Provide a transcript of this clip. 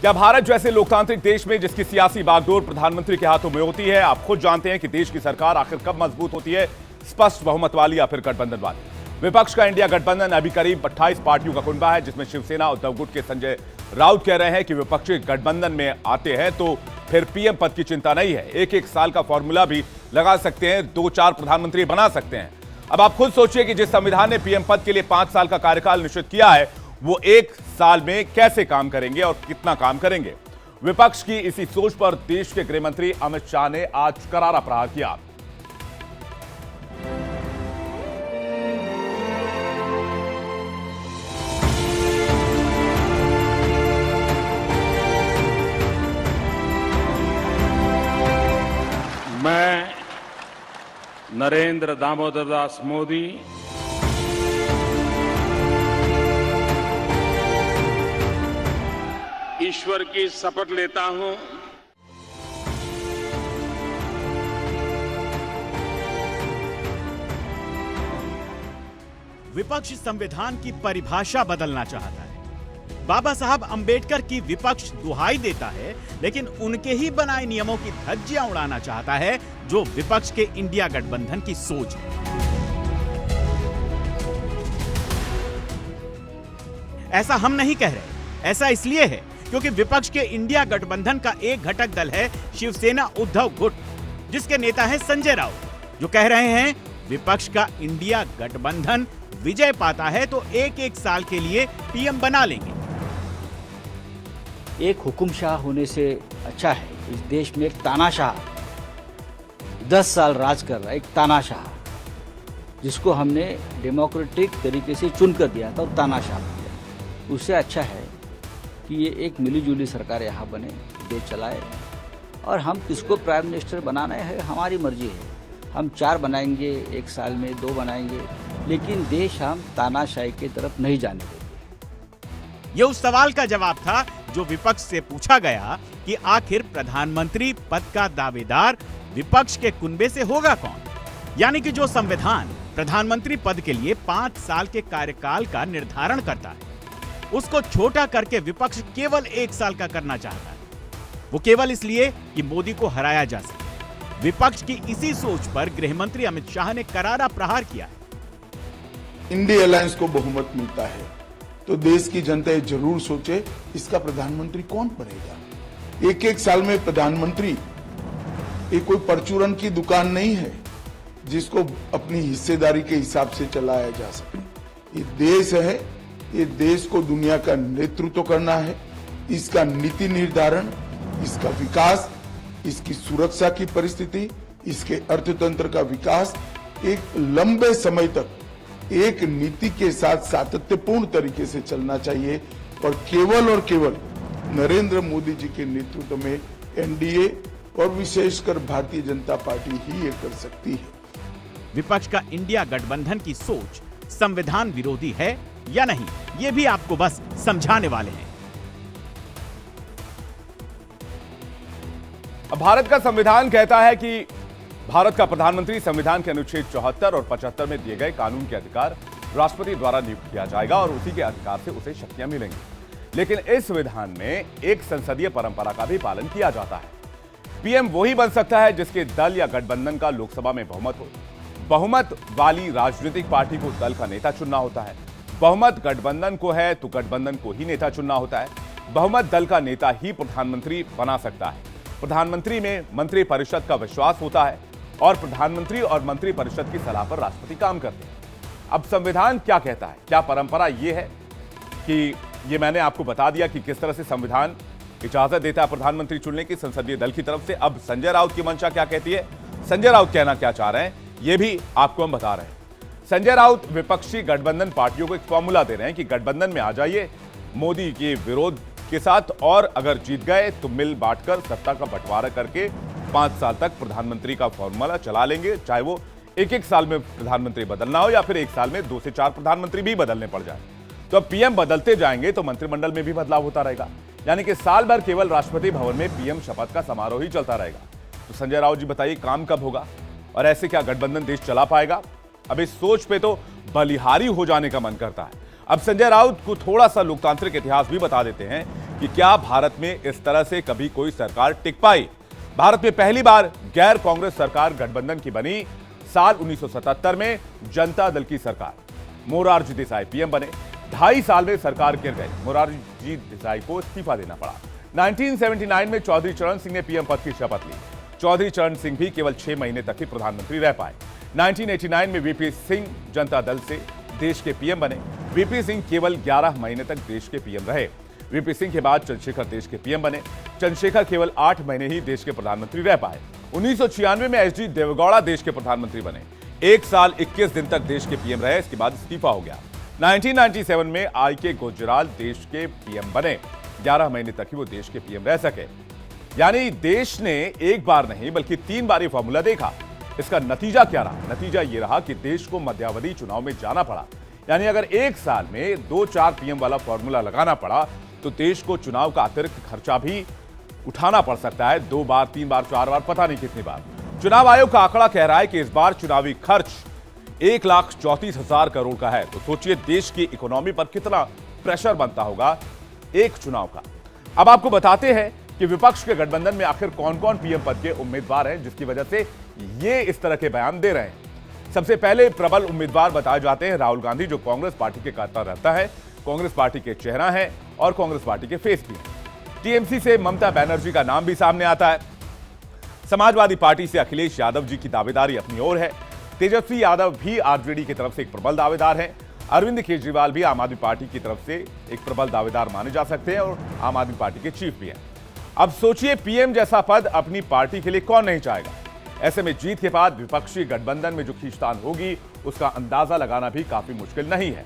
क्या भारत जैसे लोकतांत्रिक देश में जिसकी सियासी बागडोर प्रधानमंत्री के हाथों में होती है, आप खुद जानते हैं कि देश की सरकार आखिर कब मजबूत होती है, स्पष्ट बहुमत वाली या फिर गठबंधन वाली। विपक्ष का इंडिया गठबंधन अभी करीब 28 पार्टियों का कुनबा है, जिसमें शिवसेना, उद्धव गुट के संजय राउत कह रहे हैं कि विपक्षी गठबंधन में आते हैं तो फिर पीएम पद की चिंता नहीं है, एक साल का फॉर्मूला भी लगा सकते हैं, 2-4 प्रधानमंत्री बना सकते हैं। अब आप खुद सोचिए कि जिस संविधान ने पीएम पद के लिए 5 साल का कार्यकाल निश्चित किया है, वो 1 साल में कैसे काम करेंगे और कितना काम करेंगे। विपक्ष की इसी सोच पर देश के गृह मंत्री अमित शाह ने आज करारा प्रहार किया। मैं नरेंद्र दामोदर दास मोदी ईश्वर की शपथ लेता हूं विपक्ष संविधान की परिभाषा बदलना चाहता है। बाबा साहब अंबेडकर की विपक्ष दुहाई देता है, लेकिन उनके ही बनाए नियमों की धज्जियां उड़ाना चाहता है, जो विपक्ष के इंडिया गठबंधन की सोच है। ऐसा हम नहीं कह रहे, ऐसा इसलिए है क्योंकि विपक्ष के इंडिया गठबंधन का एक घटक दल है शिवसेना उद्धव गुट, जिसके नेता है संजय राउत, जो कह रहे हैं विपक्ष का इंडिया गठबंधन विजय पाता है तो 1-1 साल के लिए पीएम बना लेंगे। एक हुकुमशाह होने से अच्छा है इस देश में एक तानाशाह 10 साल राज कर रहा है, एक तानाशाह जिसको हमने डेमोक्रेटिक तरीके से चुन कर दिया था, वो तानाशाह दिया। उससे अच्छा है कि ये एक मिलीजुली सरकार यहाँ बने, देश चलाए, और हम किसको प्राइम मिनिस्टर बनाना है हमारी मर्जी है। हम 4 बनाएंगे 1 साल में, 2 बनाएंगे, लेकिन देश हम तानाशाही की तरफ नहीं जाने देंगे। ये उस सवाल का जवाब था जो विपक्ष से पूछा गया कि आखिर प्रधानमंत्री पद का दावेदार विपक्ष के कुनबे से होगा कौन। यानी कि जो संविधान प्रधानमंत्री पद के लिए 5 साल के कार्यकाल का निर्धारण करता है, उसको छोटा करके विपक्ष केवल 1 साल का करना चाहता है। वो केवल इसलिए कि मोदी को हराया जा सके। विपक्ष की इसी सोच पर गृह मंत्री अमित शाह ने करारा प्रहार किया है। इंडिया अलायंस को बहुमत मिलता है तो देश की जनता ये जरूर सोचे इसका प्रधानमंत्री कौन बनेगा। 1-1 साल में प्रधानमंत्री ये कोई परचूरन की दुकान नहीं है जिसको अपनी हिस्सेदारी के हिसाब से चलाया जा सके। ये देश है, ये देश को दुनिया का नेतृत्व करना है, इसका नीति निर्धारण, इसका विकास, इसकी सुरक्षा की परिस्थिति, इसके अर्थतंत्र का विकास एक लंबे समय तक एक नीति के साथ सातत्यपूर्ण तरीके से चलना चाहिए, और केवल नरेंद्र मोदी जी के नेतृत्व में एनडीए और विशेषकर भारतीय जनता पार्टी ही ये कर सकती है। विपक्ष का इंडिया गठबंधन की सोच संविधान विरोधी है या नहीं, ये भी आपको बस समझाने वाले हैं। अब भारत का संविधान कहता है कि भारत का प्रधानमंत्री संविधान के अनुच्छेद 74 और 75 में दिए गए कानून के अधिकार राष्ट्रपति द्वारा नियुक्त किया जाएगा और उसी के अधिकार से उसे शक्तियां मिलेंगी। लेकिन इस संविधान में एक संसदीय परंपरा का भी पालन किया जाता है। पीएम वही बन सकता है जिसके दल या गठबंधन का लोकसभा में बहुमत हो। बहुमत वाली राजनीतिक पार्टी को दल का नेता चुनना होता है। बहुमत गठबंधन को है तो गठबंधन को ही नेता चुनना होता है। बहुमत दल का नेता ही प्रधानमंत्री बना सकता है। प्रधानमंत्री में मंत्रिपरिषद का विश्वास होता है और प्रधानमंत्री और मंत्रिपरिषद की सलाह पर राष्ट्रपति काम करते हैं। अब संविधान क्या कहता है, क्या परंपरा यह है कि ये मैंने आपको बता दिया कि किस तरह से संविधान इजाजत देता है प्रधानमंत्री चुनने की संसदीय दल की तरफ से। अब संजय राउत की मंशा क्या कहती है, संजय राउत कहना क्या चाह रहे हैं, ये भी आपको हम बता रहे हैं। संजय राउत विपक्षी गठबंधन पार्टियों को एक फॉर्मूला दे रहे हैं कि गठबंधन में आ जाइए मोदी के विरोध के साथ, और अगर जीत गए तो मिल बांटकर सत्ता का बंटवारा करके 5 साल तक प्रधानमंत्री का फॉर्मूला चला लेंगे, चाहे वो 1-1 साल में प्रधानमंत्री बदलना हो या फिर 1 साल में 2 से 4 प्रधानमंत्री भी बदलने पड़ जाए। तो अब पीएम बदलते जाएंगे तो मंत्रिमंडल में भी बदलाव होता रहेगा, यानी कि साल भर केवल राष्ट्रपति भवन में पीएम शपथ का समारोह ही चलता रहेगा। तो संजय राउत जी बताइए, काम कब होगा और ऐसे क्या गठबंधन देश चला पाएगा? अब इस सोच पे तो बलिहारी हो जाने का मन करता है। अब संजय राउत को थोड़ा सा लोकतांत्रिक इतिहास भी बता देते हैं कि क्या भारत में इस तरह से कभी कोई सरकार टिक पाई। भारत में पहली बार गैर कांग्रेस सरकार गठबंधन की बनी साल 1977 में जनता दल की सरकार। मोरारजी देसाई पीएम बने। 2.5 साल में सरकार गिर गई। मोरारजी देसाई को इस्तीफा देना पड़ा। 1979 में चौधरी चरण सिंह ने पीएम पद की शपथ ली। चौधरी चरण सिंह भी केवल 6 महीने तक ही प्रधानमंत्री रह पाए। 1989 में वीपी सिंह जनता दल से देश के पीएम बने। वीपी सिंह केवल 11 महीने तक देश के पीएम रहे। वीपी सिंह के बाद चंद्रशेखर देश के पीएम बने। चंद्रशेखर केवल 8 महीने ही देश के प्रधानमंत्री रह पाए। 1996 में एचडी देवेगौड़ा देश के प्रधानमंत्री बने। 1 साल 21 दिन तक देश के पीएम रहे, इसके बाद इस्तीफा हो गया। 1997 में आईके गुजराल देश के पीएम बने। 11 महीने तक ही वो देश के पीएम रह सके। यानी देश ने एक बार नहीं बल्कि 3 बार ये फॉर्मूला देखा। इसका नतीजा क्या रहा? नतीजा ये रहा कि देश को मध्यावधि चुनाव में जाना पड़ा। यानी अगर 1 साल में 2-4 पीएम वाला फॉर्मूला लगाना पड़ा तो देश को चुनाव का अतिरिक्त खर्चा भी उठाना पड़ सकता है। 2 बार, 3 बार, 4 बार, पता नहीं कितनी बार। चुनाव आयोग का आंकड़ा कह रहा है कि इस बार चुनावी खर्च 1,34,000 करोड़ का है। तो सोचिए देश की इकोनॉमी पर कितना प्रेशर बनता होगा एक चुनाव का। अब आपको बताते हैं कि विपक्ष के गठबंधन में आखिर कौन कौन पीएम पद के उम्मीदवार हैं, जिसकी वजह से ये इस तरह के बयान दे रहे हैं। सबसे पहले प्रबल उम्मीदवार बताए जाते हैं राहुल गांधी, जो कांग्रेस पार्टी के करता रहता है, कांग्रेस पार्टी के चेहरा हैं और कांग्रेस पार्टी के फेस भी हैं। टीएमसी से ममता बनर्जी का नाम भी सामने आता है। समाजवादी पार्टी से अखिलेश यादव जी की दावेदारी अपनी ओर है। तेजस्वी यादव भी आरजेडी की तरफ से एक प्रबल दावेदार हैं। अरविंद केजरीवाल भी आम आदमी पार्टी की तरफ से एक प्रबल दावेदार माने जा सकते हैं और आम आदमी पार्टी के चीफ भी हैं। अब सोचिए पीएम जैसा पद अपनी पार्टी के लिए कौन नहीं चाहेगा। ऐसे में जीत के बाद विपक्षी गठबंधन में जो खींचतान होगी उसका अंदाजा लगाना भी काफी मुश्किल नहीं है।